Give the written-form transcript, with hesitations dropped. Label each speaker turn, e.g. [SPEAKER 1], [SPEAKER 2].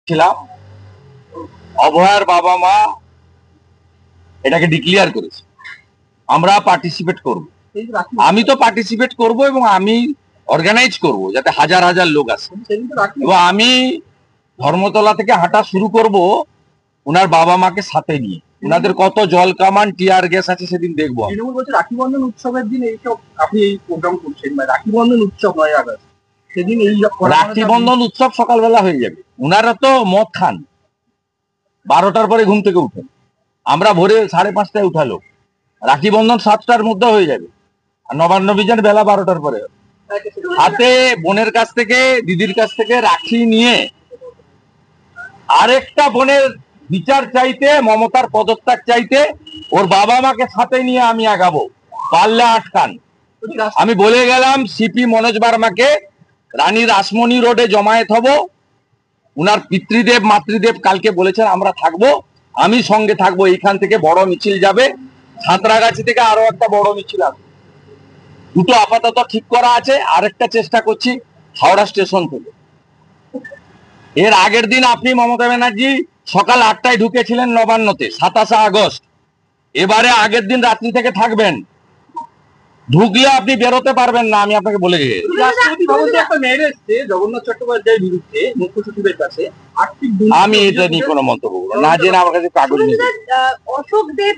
[SPEAKER 1] ছিলাম, অভয়ার বাবা মা এটাকে ডিক্লেয়ার করেছে, আমরা পার্টিসিপেট করব। আমি তো পার্টিসিপেট করব এবং আমি অর্গানাইজ করব যাতে হাজার হাজার লোক আসে, এবং আমি ধর্মতলা থেকে হাঁটা শুরু করব ওনার বাবা মাকে সাথে নিয়ে। ওনাদের কত জল কামান টিয়ার গ্যাস আছে সেদিন দেখবো।
[SPEAKER 2] তৃণমূল বলছে রাখি বন্ধন উৎসবের দিন এইসব আপনি এই প্রোগ্রাম করছেন, বা রাখি বন্ধন উৎসব 9 আগস্ট সেদিন এই
[SPEAKER 1] রাখি বন্ধন উৎসব সকালবেলা হয়ে যাবে। ওনারা তো মদ খান, 12টার পরে ঘুম থেকে উঠেন, আমরা ভোরে 5:30টায় উঠালো। রাখি বন্ধন 7টার মধ্যে হয়ে যাবে, আর নবান্ন বিজন বেলা 12টার পরে। হাতে বোনের কাছ থেকে, দিদির কাছ থেকে রাখি নিয়ে আরেকটা বোনের বিচার চাইতে, মমতার পদত্যাগ চাইতে, ওর বাবা মাকে সাথে নিয়ে আমি আগাবো, পারলে আটকান। আমি বলে গেলাম সিপি মনোজ বার্মাকে, রানী রাসমণি রোডে জমায়েত হব। উনার পিতৃদেব মাতৃদেব কালকে বলেছেন আমরা থাকবো, আমি সঙ্গে থাকবো। এইখান থেকে বড় মিছিল যাবে, সাঁতরাগাছি থেকে আরো একটা বড় মিছিল আসবে। দুটো আপাতত ঠিক করা আছে, আরেকটা চেষ্টা করছি হাওড়া স্টেশন থেকে। এর আগের দিন আপনি মমতা ব্যানার্জি সকাল 8টায় ঢুকেছিলেন নবান্নতে, 27 আগস্ট। এবারে আগের দিন রাত্রি থেকে থাকবেন, ঢুকলে আপনি বেরোতে পারবেন না, আমি আপনাকে বলে দিই।
[SPEAKER 2] রাষ্ট্রপতি ভবন থেকে একটা মেয়ের এসছে জগন্নাথ চট্টোপাধ্যায়ের বিরুদ্ধে মুখ্য সচিবের কাছে আর্থিক
[SPEAKER 1] আমি এটা নিয়ে কোনো মন্তব্য করবো না, জেনে আমার কাছে কাগজ নেই।
[SPEAKER 3] অশোক দেব